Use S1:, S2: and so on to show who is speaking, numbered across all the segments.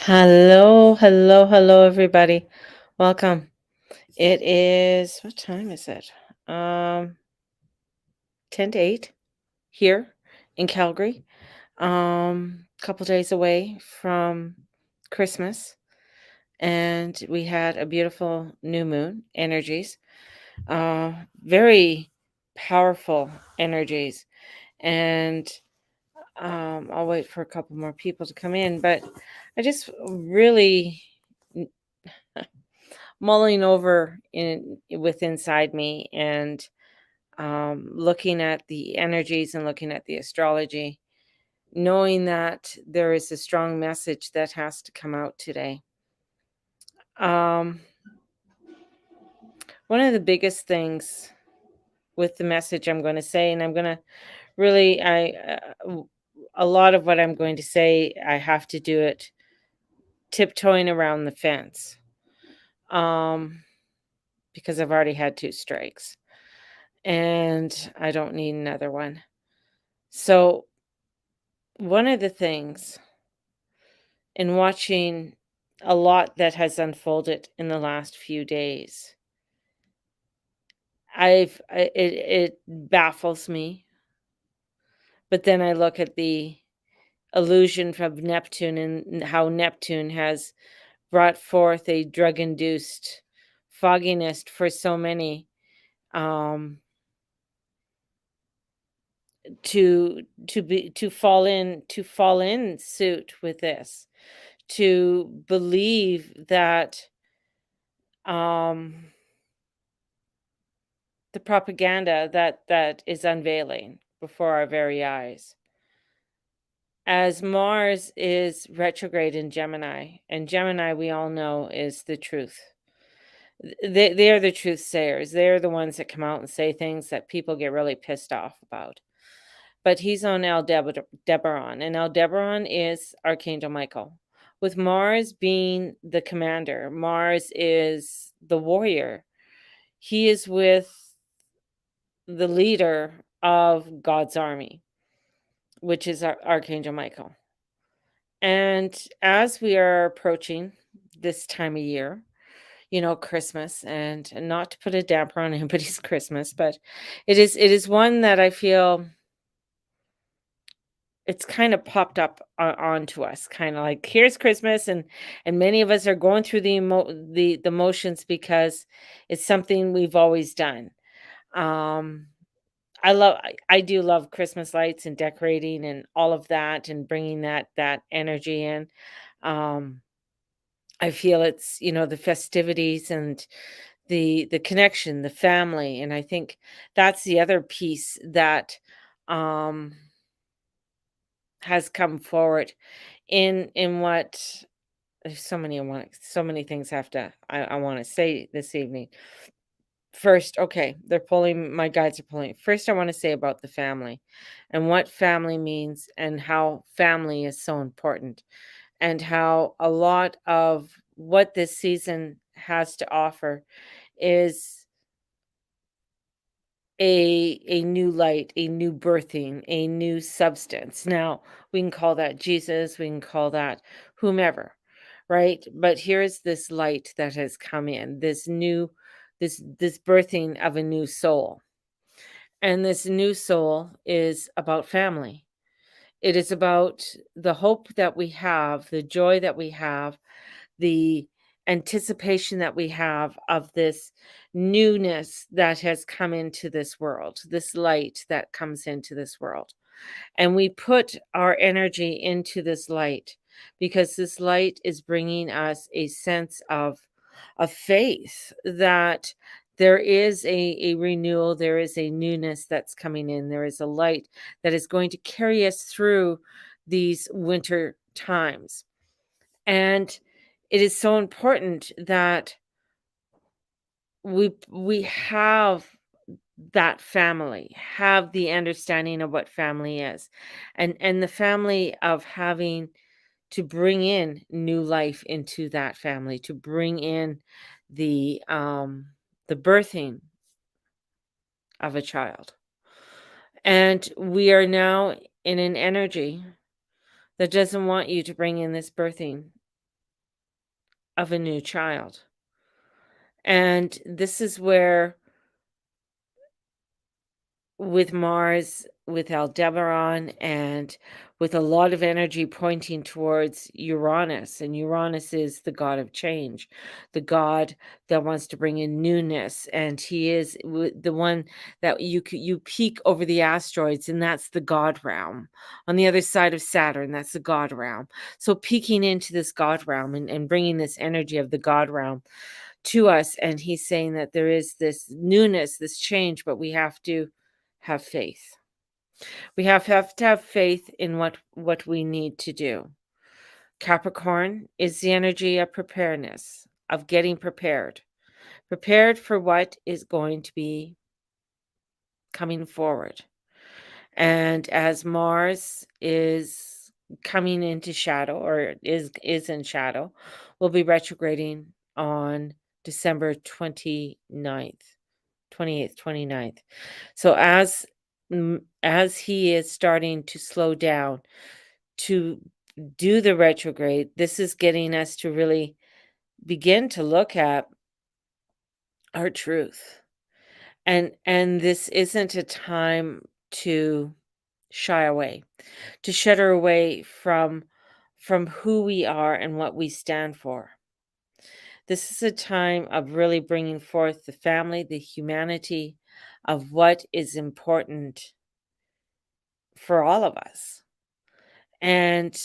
S1: Hello, hello, hello, everybody. Welcome. It is, what time is it? 10 to 8 here in Calgary. Couple days away from Christmas, and we had a beautiful new moon energies. Very powerful energies. And I'll wait for a couple more people to come in, but I just really mulling over in with inside me and looking at the energies and looking at the astrology, knowing that there is a strong message that has to come out today. Um, One of the biggest things with the message I'm going to say, and I'm going to really, a lot of what I'm going to say, I have to do it tiptoeing around the fence, um, because I've already had two strikes and I don't need another one. So, one of the things in watching a lot that has unfolded in the last few days, it baffles me, but then I look at the illusion from Neptune and how Neptune has brought forth a drug-induced fogginess for so many, um, to fall in suit with this, to believe that, um, the propaganda that is unveiling before our very eyes. As Mars is retrograde in Gemini, and Gemini we all know is the truth. They are the truth sayers. They're the ones that come out and say things that people get really pissed off about. But he's on Aldebaran, and Aldebaran is Archangel Michael. With Mars being the commander, Mars is the warrior. He is with the leader of God's army, which is Archangel Michael. And as we are approaching this time of year, Christmas, and not to put a damper on anybody's Christmas, but it is one that I feel it's kind of popped up onto us, kind of like here's Christmas, and many of us are going through the motions because it's something we've always done. Um, I do love Christmas lights and decorating and all of that and bringing that energy in. Um, I feel it's, the festivities and the connection, the family, and I think that's the other piece that um has come forward in what there's so many things I want to say this evening. First, okay, my guides are pulling. First, I want to say about the family and what family means and how family is so important and how a lot of what this season has to offer is a new light, a new birthing, a new substance. Now, we can call that Jesus, we can call that whomever, right? But here's this light that has come in, this birthing of a new soul. And this new soul is about family. It is about the hope that we have, the joy that we have, the anticipation that we have of this newness that has come into this world, this light that comes into this world. And we put our energy into this light because this light is bringing us a sense of faith that there is a renewal, there is a newness that's coming in, there is a light that is going to carry us through these winter times. And it is so important that we have that family, have the understanding of what family is, and the family of having to bring in new life into that family, to bring in the birthing of a child. And we are now in an energy that doesn't want you to bring in this birthing. of a new child. And this is where, with Mars, with Aldebaran, and with a lot of energy pointing towards Uranus, and Uranus is the god of change, the god that wants to bring in newness, and he is the one that you peek over the asteroids, and that's the god realm. On the other side of Saturn, that's the god realm. So peeking into this god realm and bringing this energy of the god realm to us, and he's saying that there is this newness, this change, but we have to have faith. We have to have faith in what we need to do. Capricorn is the energy of preparedness, of getting prepared. Prepared for what is going to be coming forward. And as Mars is coming into shadow, or is in shadow, will be retrograding on December 29th, 28th, 29th. So as he is starting to slow down to do the retrograde, this is getting us to really begin to look at our truth. And this isn't a time to shy away, to shudder away from who we are and what we stand for. This is a time of really bringing forth the family, the humanity of what is important for all of us. And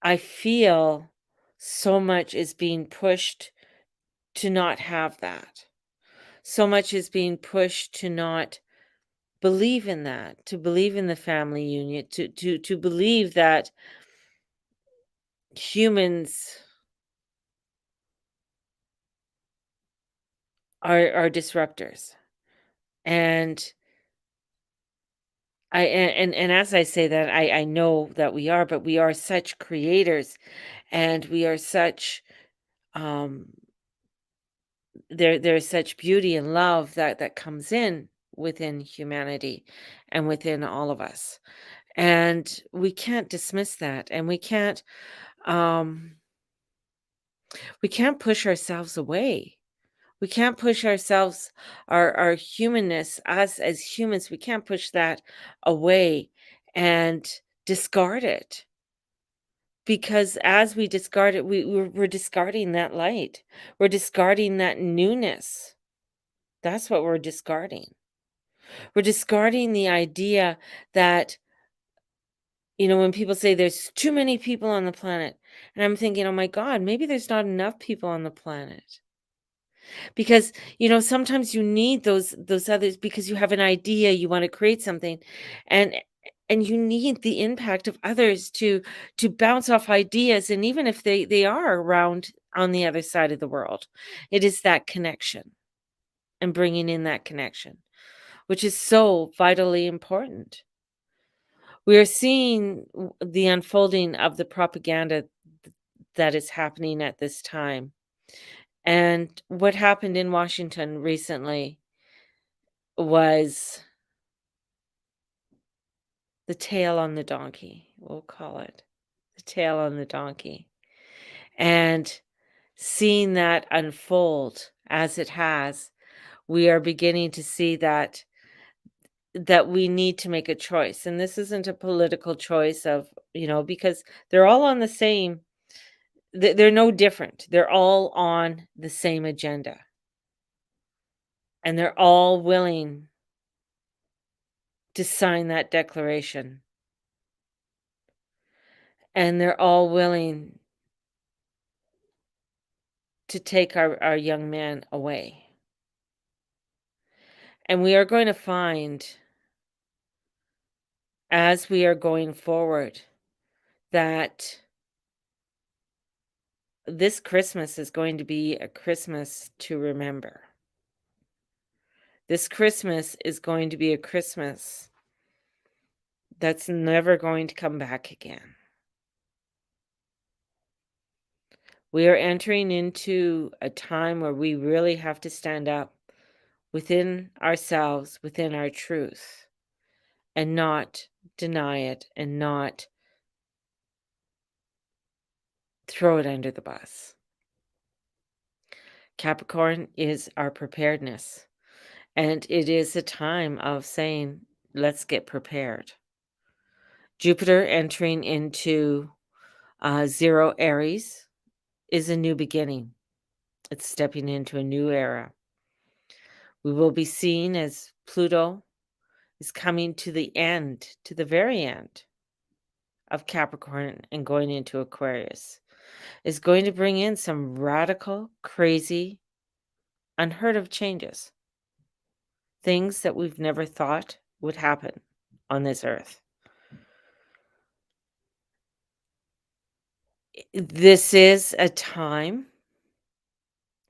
S1: I feel so much is being pushed to not have that. So much is being pushed to not believe in that, to believe in the family union, to believe that humans are disruptors. And and as I say that, I know that we are, but we are such creators, and we are such um there's such beauty and love that comes in within humanity and within all of us. And we can't dismiss that, and um we can't push ourselves away. We can't push ourselves, our humanness, us as humans, we can't push that away and discard it. Because as we discard it, we're discarding that light. We're discarding that newness. That's what we're discarding. We're discarding the idea that, when people say there's too many people on the planet, and I'm thinking, oh my God, maybe there's not enough people on the planet. Because, sometimes you need those others, because you have an idea, you want to create something, and you need the impact of others to bounce off ideas, and even if they are around on the other side of the world, it is that connection, and bringing in that connection, which is so vitally important. We are seeing the unfolding of the propaganda that is happening at this time. And what happened in Washington recently was the tail on the donkey, we'll call it. The tail on the donkey. And seeing that unfold as it has, we are beginning to see that we need to make a choice. And this isn't a political choice of, because they're all on the same, they're no different. They're all on the same agenda. And they're all willing to sign that declaration. And they're all willing to take our young man away. And we are going to find, as we are going forward, that this Christmas is going to be a Christmas to remember. This Christmas is going to be a Christmas that's never going to come back again. We are entering into a time where we really have to stand up within ourselves, within our truth, and not deny it, and not throw it under the bus. Capricorn is our preparedness, and it is a time of saying, let's get prepared. Jupiter entering into zero Aries is a new beginning. It's stepping into a new era. We will be seeing as Pluto is coming to the end, to the very end of Capricorn and going into Aquarius, is going to bring in some radical, crazy, unheard of changes, things that we've never thought would happen on this earth. This is a time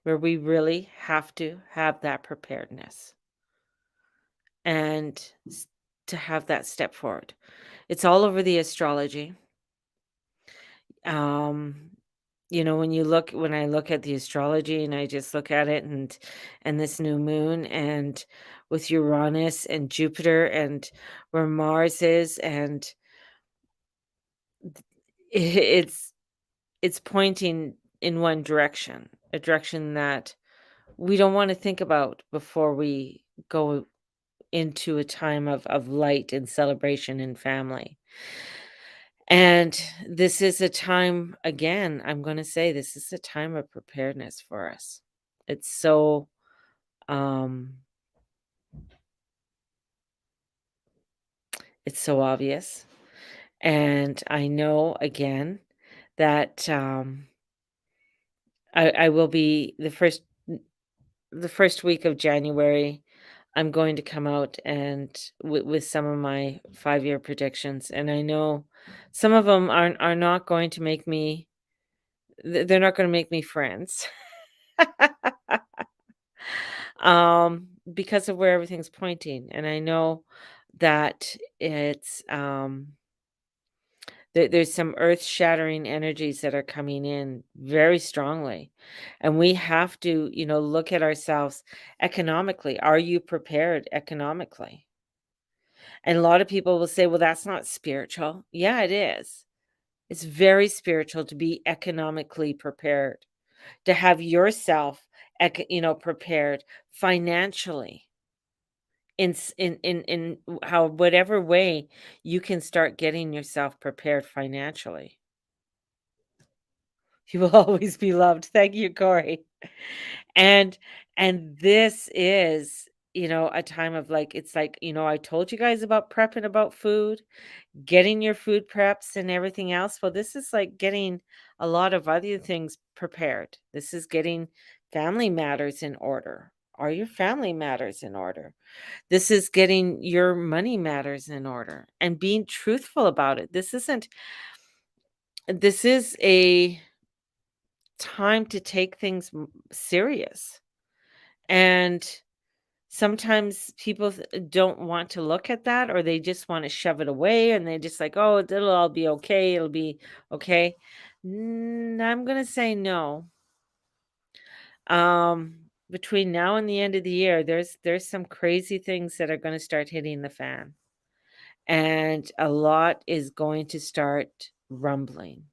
S1: where we really have to have that preparedness and to have that step forward. It's all over the astrology. Um, when I look at the astrology and I just look at it and this new moon and with Uranus and Jupiter and where Mars is and it's it's pointing in one direction, a direction that we don't want to think about before we go into a time of light and celebration and family. And this is a time, again, I'm going to say this is a time of preparedness for us. It's so, um, it's so obvious. And I know again that I will be the first week of January. I'm going to come out and with some of my 5-year predictions, and I know some of them are not going to make me. They're not going to make me friends. Because of where everything's pointing. And I know that there's some earth-shattering energies that are coming in very strongly. And we have to, look at ourselves economically. Are you prepared economically? And a lot of people will say, well, that's not spiritual. Yeah, it is. It's very spiritual to be economically prepared, to have yourself, prepared financially in how whatever way you can start getting yourself prepared financially. You will always be loved. Thank you, Corey. And and this is, a time of like it's like, I told you guys about prepping about food, getting your food preps and everything else. Well, this is like getting a lot of other things prepared. This is getting family matters in order. Are your family matters in order? This is getting your money matters in order and being truthful about it. This is a time to take things serious. And sometimes people don't want to look at that or they just want to shove it away and they just like, "Oh, it'll all be okay. It'll be okay." I'm going to say no. Between now and the end of the year, there's some crazy things that are going to start hitting the fan. And a lot is going to start rumbling.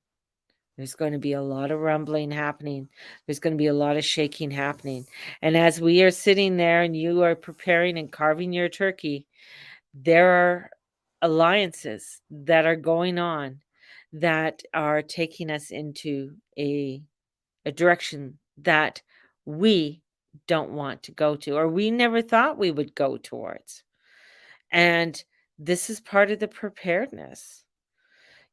S1: There's going to be a lot of rumbling happening. There's going to be a lot of shaking happening. And as we are sitting there and you are preparing and carving your turkey, there are alliances that are going on that are taking us into a direction that we don't want to go to or we never thought we would go towards. And this is part of the preparedness.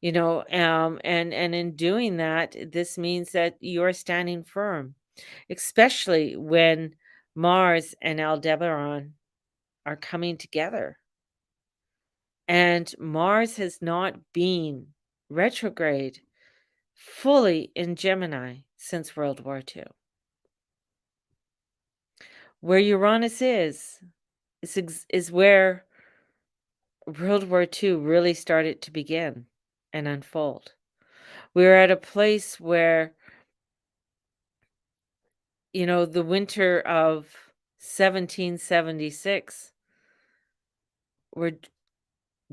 S1: And in doing that, this means that you are standing firm, especially when Mars and Aldebaran are coming together. And Mars has not been retrograde fully in Gemini since World War II. Where Uranus is where World War II really started to begin and unfold. We're at a place where, the winter of 1776, where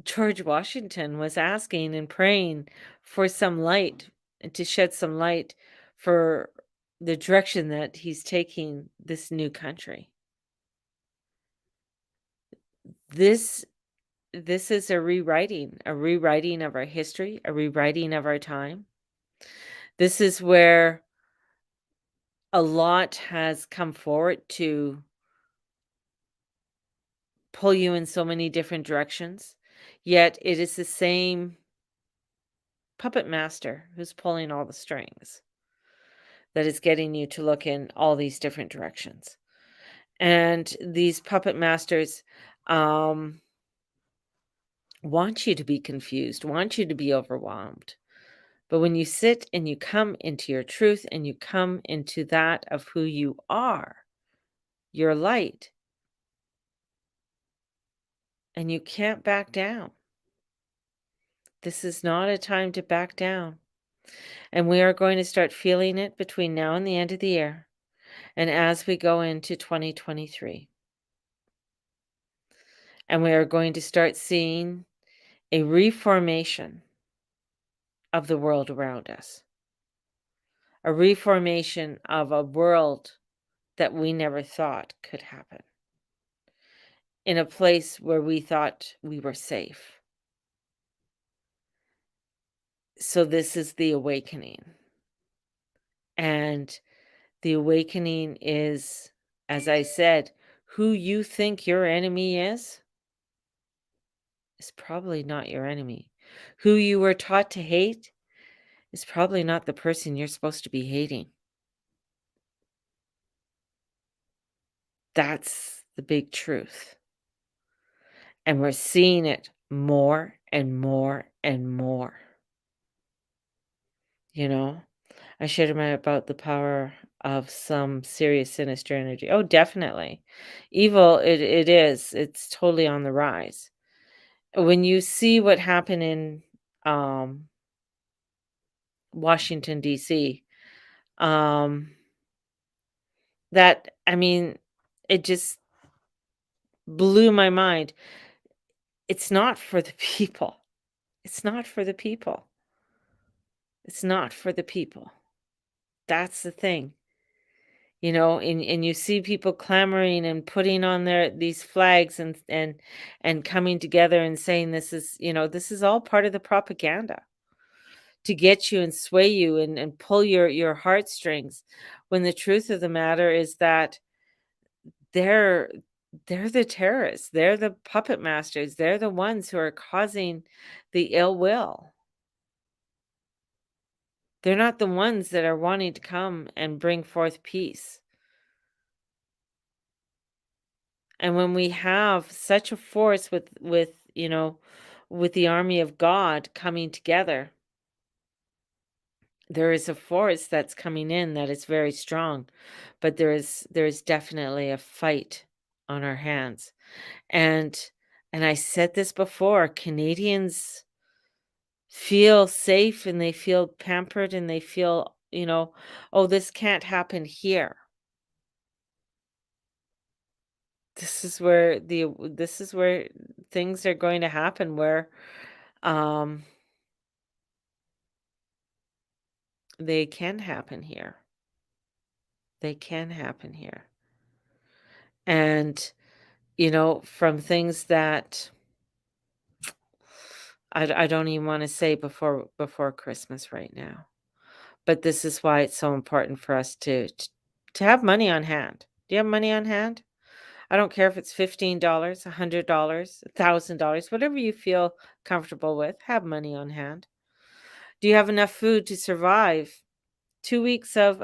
S1: George Washington was asking and praying for some light and to shed some light for the direction that he's taking this new country. This this is a rewriting of our history, a rewriting of our time. This is where a lot has come forward to pull you in so many different directions, yet it is the same puppet master who's pulling all the strings that is getting you to look in all these different directions. And these puppet masters um, want you to be confused, want you to be overwhelmed. But when you sit and you come into your truth and you come into that of who you are, your light, and you can't back down. This is not a time to back down. And we are going to start feeling it between now and the end of the year. And as we go into 2023, and we are going to start seeing a reformation of the world around us, a reformation of a world that we never thought could happen in a place where we thought we were safe. So, this is the awakening. And the awakening is, as I said, who you think your enemy is probably not your enemy. Who you were taught to hate is probably not the person you're supposed to be hating. That's the big truth. And we're seeing it more and more and more. You know, I shared about the power of some serious sinister energy. Oh, definitely. Evil, it is. It's totally on the rise. When you see what happened in um, Washington, D.C., um, that, I mean, it just blew my mind. It's not for the people. It's not for the people. It's not for the people. That's the thing. And you see people clamoring and putting on their these flags and coming together and saying this is all part of the propaganda to get you and sway you and pull your heartstrings, when the truth of the matter is that they're they're the terrorists, they're the puppet masters, they're the ones who are causing the ill will. They're not the ones that are wanting to come and bring forth peace. And when we have such a force with the army of God coming together, there is a force that's coming in that is very strong, but there is definitely a fight on our hands. And and I said this before, Canadians feel safe and they feel pampered and they feel, oh, this can't happen here. This is where things are going to happen where um they can happen here. They can happen here. And from things that I don't even want to say before Christmas right now. But this is why it's so important for us to have money on hand. Do you have money on hand? I don't care if it's $15, $100, $1,000, whatever you feel comfortable with, have money on hand. Do you have enough food to survive 2 weeks of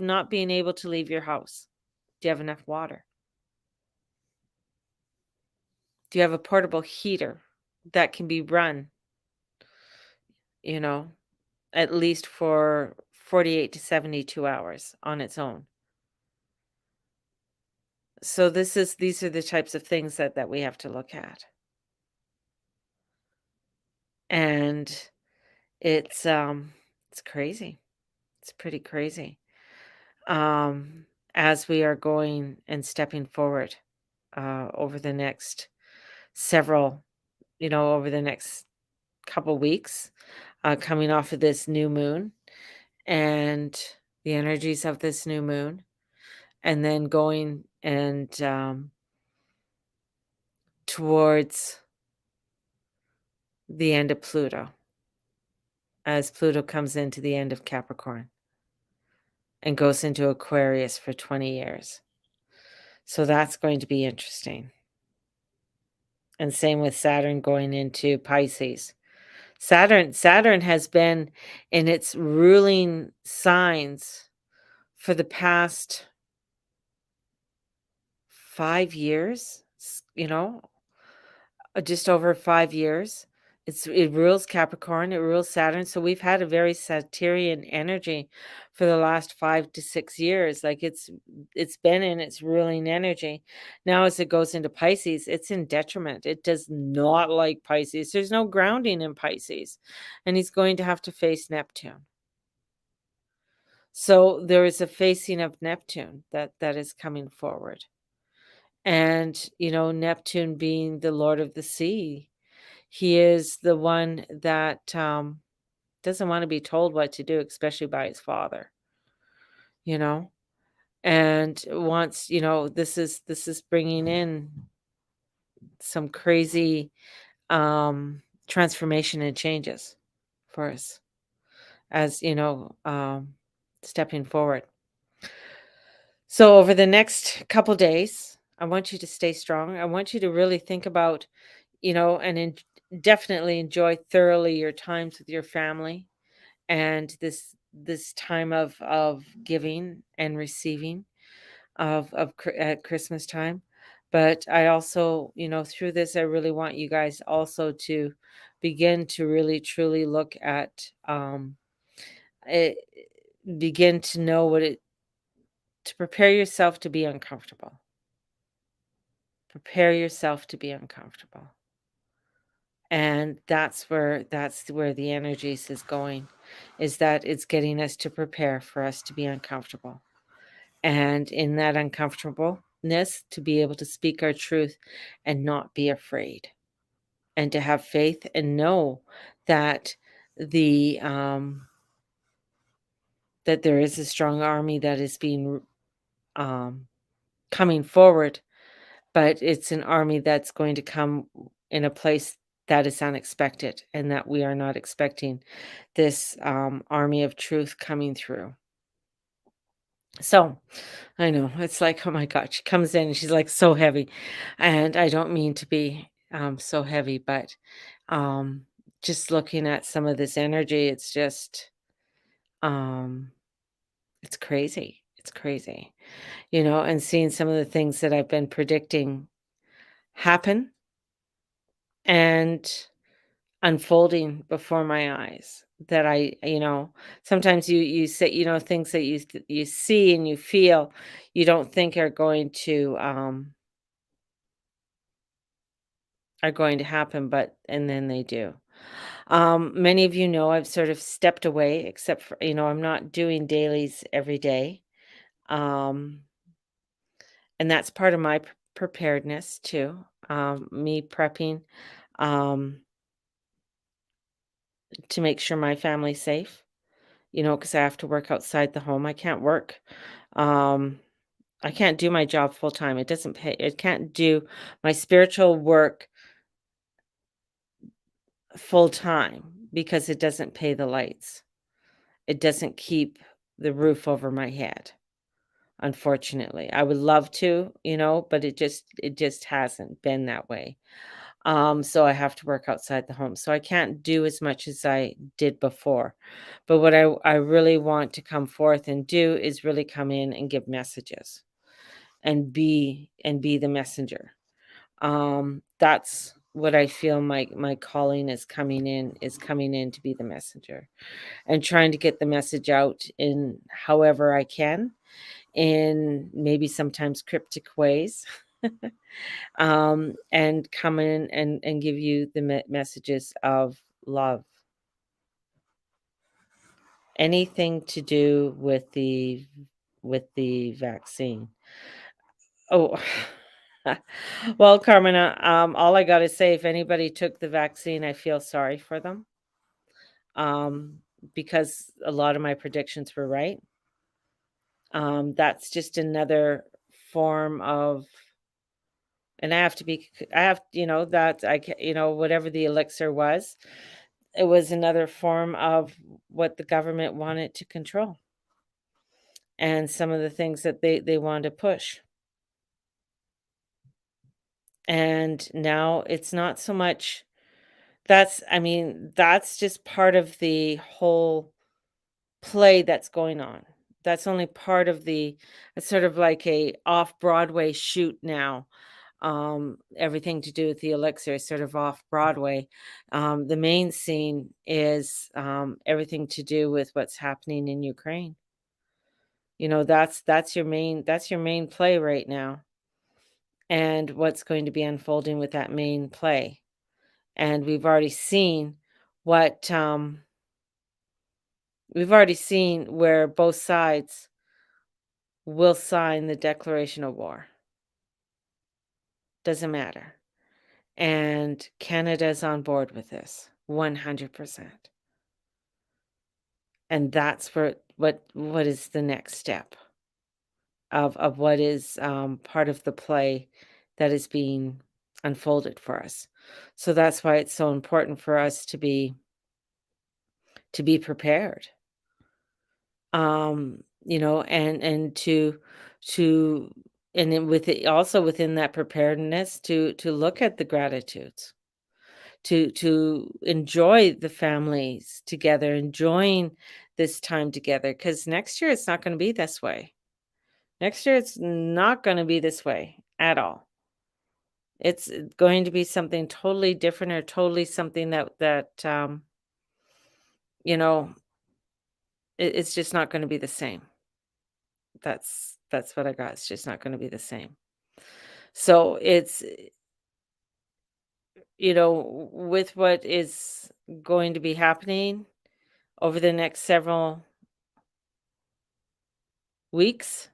S1: not being able to leave your house? Do you have enough water? Do you have a portable heater that can be run, you know, at least for 48 to 72 hours on its own? So these are the types of things that we have to look at. And it's crazy. It's pretty crazy. As we are going and stepping forward over the next several, over the next couple weeks, coming off of this new moon. and the energies of this new moon, and then going and towards the end of Pluto, as Pluto comes into the end of Capricorn and goes into Aquarius for 20 years. So that's going to be interesting. And same with Saturn going into Pisces. Saturn has been in its ruling signs for the past 5 years, just over 5 years. It rules Capricorn, it rules Saturn, so we've had a very Saturnian energy for the last 5 to 6 years, like, it's been in its ruling energy. Now as it goes into Pisces, it's in detriment, it does not like Pisces, there's no grounding in Pisces, and he's going to have to face Neptune. So, there is a facing of Neptune that is coming forward, and, Neptune being the lord of the sea. He is the one that, doesn't wanna be told what to do, especially by his father, you know, and wants this is bringing in some crazy, transformation and changes for us as, stepping forward. So over the next couple days, I want you to stay strong. I want you to really think about, and definitely enjoy thoroughly your times with your family and this time of giving and receiving at Christmas time. But I also, through this, I really want you guys also to begin to really truly look at it, begin to know what it to prepare yourself to be uncomfortable. Prepare yourself to be uncomfortable. And that's where the energies is going, is that it's getting us to prepare for us to be uncomfortable. And in that uncomfortableness, to be able to speak our truth and not be afraid, and to have faith and know that the that there is a strong army that is being um coming forward, but it's an army that's going to come in a place that is unexpected and that we are not expecting this army of truth coming through. So I know it's like, oh my God, she comes in and she's like so heavy. And I don't mean to be so heavy, but um, just looking at some of this energy, um, it's crazy. It's crazy, and seeing some of the things that I've been predicting happen and unfolding before my eyes that sometimes you say, things that you see and you feel, you don't think are going to happen, but and then they do. Many of you know I've sort of stepped away, except for, I'm not doing dailies every day. Um, and that's part of my preparedness too. Me prepping um, to make sure my family's safe, because I have to work outside the home. I can't work. Um, I can't do my job full time. It doesn't pay. I can't do my spiritual work full time because it doesn't pay the lights. It doesn't keep the roof over my head, unfortunately. I would love to, but it just hasn't been that way. So I have to work outside the home. So I can't do as much as I did before. But what I really want to come forth and do is really come in and give messages and be the messenger. That's what I feel my calling is coming in to be the messenger and trying to get the message out in however I can, in maybe sometimes cryptic ways, and come in and give you the messages of love. Anything to do with the vaccine. Oh, well, Carmena, all I gotta say, if anybody took the vaccine, I feel sorry for them. because a lot of my predictions were right. That's just another form of, and I have, that whatever the elixir was, it was another form of what the government wanted to control and some of the things that they wanted to push. And now it's not so much. That's just part of the whole play that's going on. That's only part of the, it's sort of like a off-Broadway shoot now. Everything to do with the elixir is sort of off Broadway. The main scene is everything to do with what's happening in Ukraine. That's your main play right now, and what's going to be unfolding with that main play. And what we've already seen where both sides will sign the declaration of war. Doesn't matter. And Canada's on board with this 100%. And that's what is the next step of what is part of the play that is being unfolded for us. So that's why it's so important for us to be prepared. And to and then with it also within that preparedness to look at the gratitudes, to enjoy the families together, enjoying this time together, because next year it's not going to be this way. Next year it's not going to be this way at all. It's going to be something totally different, or totally something that you know it's just not going to be the same. That's what I got. It's just not going to be the same. So it's, with what is going to be happening over the next several weeks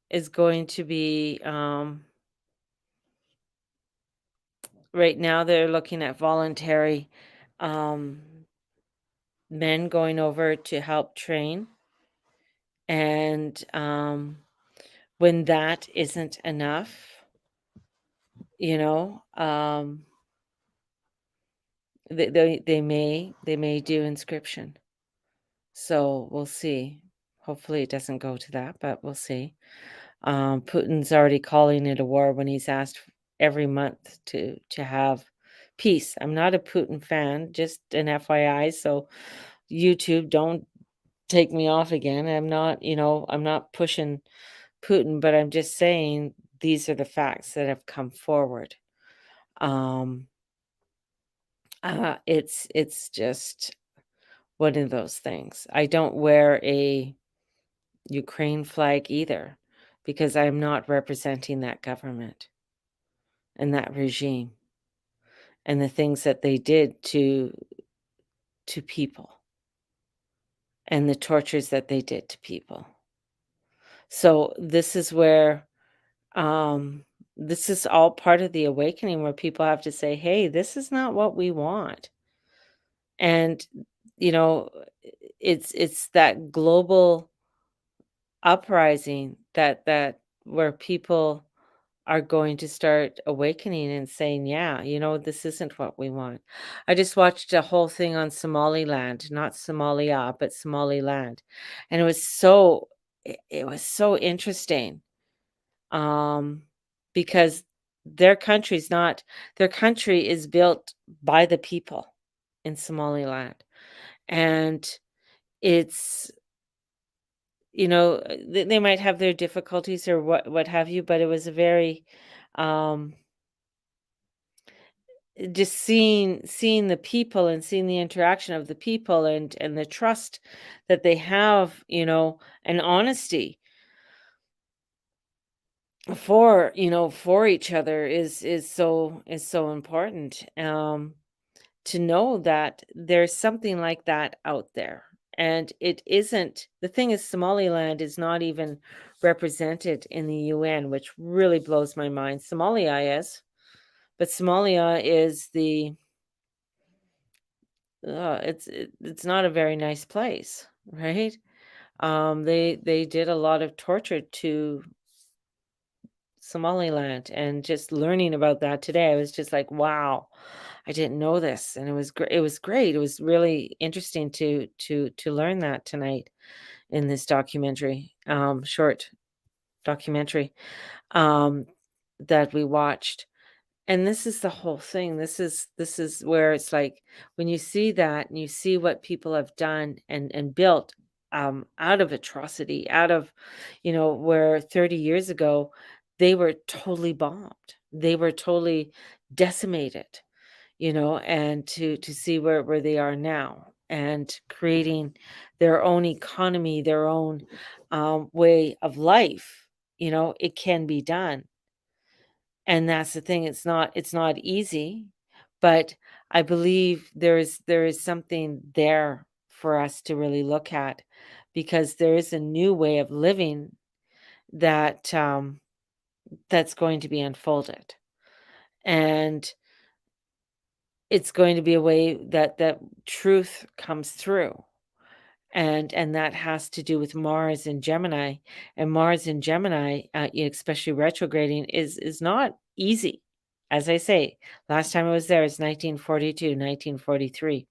S1: is going to be, right now they're looking at voluntary um, men going over to help train. And when that isn't enough, you know, they may do inscription. So we'll see. Hopefully it doesn't go to that, but we'll see. Putin's already calling it a war when he's asked every month to have peace. I'm not a Putin fan, just an FYI. So YouTube, don't take me off again. I'm not pushing Putin, but I'm just saying these are the facts that have come forward. Um, it's just one of those things. I don't wear a Ukraine flag either, because I'm not representing that government and that regime and the things that they did to people and the tortures that they did to people. So this is where this is all part of the awakening, where people have to say, "Hey, this is not what we want." And you know, it's that global uprising that where people are going to start awakening and saying, "Yeah, this isn't what we want." I just watched a whole thing on Somaliland, not Somalia, but Somaliland, and it was so interesting, um, because their country is built by the people in Somaliland, and it's they might have their difficulties or what have you, but it was a very, um just seeing the people and seeing the interaction of the people, and the trust that they have, and honesty for each other is so important, to know that there's something like that out there. And it isn't the thing is, Somaliland is not even represented in the UN, which really blows my mind. Somalia is, but Somalia is it's not a very nice place, right? They did a lot of torture to Somaliland, and just learning about that today, I was just like, "Wow, I didn't know this," and it was great. It was really interesting to learn that tonight in this documentary, short documentary, um, that we watched. And this is the whole thing. This is where it's like when you see that and you see what people have done and built out of atrocity, out of, where 30 years ago they were totally bombed. They were totally decimated, and to see where they are now and creating their own economy, their own way of life, it can be done. And that's the thing, it's not easy, but I believe there is something there for us to really look at, because there is a new way of living that, that's going to be unfolded, and it's going to be a way that truth comes through, and that has to do with Mars and Gemini, and Mars and Gemini, especially retrograding, is not easy. As I say, last time I was there is 1942, 1943.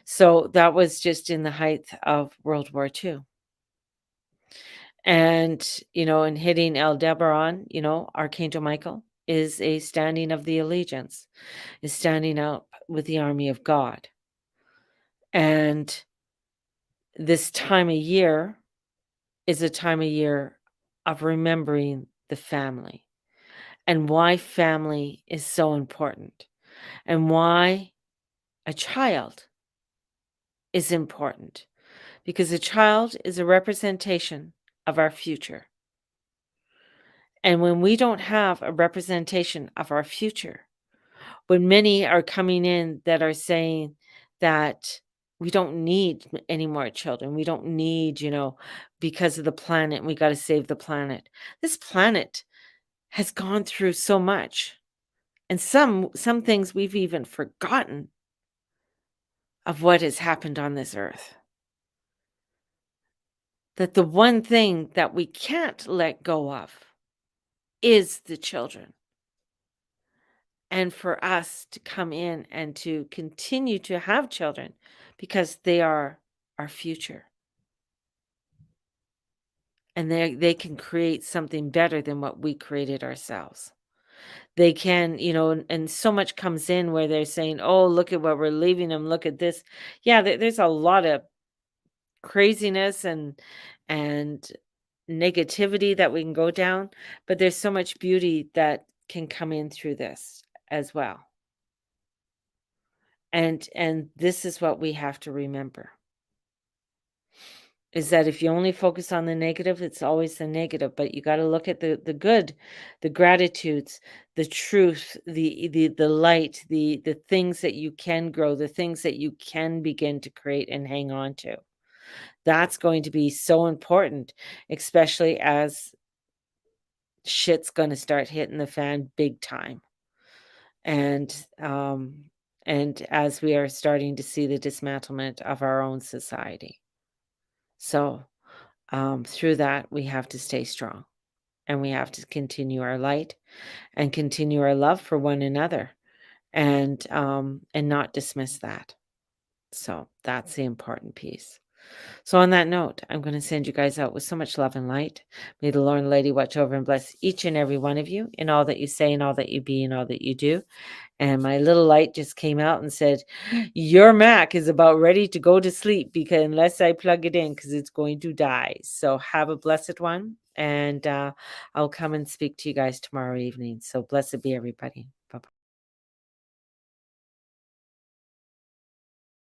S1: So that was just in the height of World War II. And, and hitting Aldebaran, Archangel Michael is a standing of the allegiance, is standing up with the army of God. And this time of year is a time of year of remembering the family, and why family is so important, and why a child is important, because a child is a representation of our future. And when we don't have a representation of our future, when many are coming in that are saying that we don't need any more children, we don't need, because of the planet, we got to save the planet. This planet has gone through so much, and some things we've even forgotten of what has happened on this earth. That the one thing that we can't let go of is the children. And for us to come in and to continue to have children, because they are our future, and they can create something better than what we created ourselves. They can, and so much comes in where they're saying, "Oh, look at what we're leaving them. Look at this." Yeah, there's a lot of craziness and negativity that we can go down, but there's so much beauty that can come in through this as well. And this is what we have to remember, is that if you only focus on the negative, it's always the negative, but you got to look at the good, the gratitudes, the truth, the light, the things that you can grow, the things that you can begin to create and hang on to. That's going to be so important, especially as shit's gonna start hitting the fan big time. And, and as we are starting to see the dismantlement of our own society. So, through that, we have to stay strong, and we have to continue our light and continue our love for one another, and not dismiss that. So that's the important piece. So, on that note, I'm going to send you guys out with so much love and light. May the Lord and Lady watch over and bless each and every one of you in all that you say and all that you be and all that you do. And my little light just came out and said, "Your Mac is about ready to go to sleep, because unless I plug it in, because it's going to die." So, have a blessed one. And I'll come and speak to you guys tomorrow evening. So, blessed be everybody.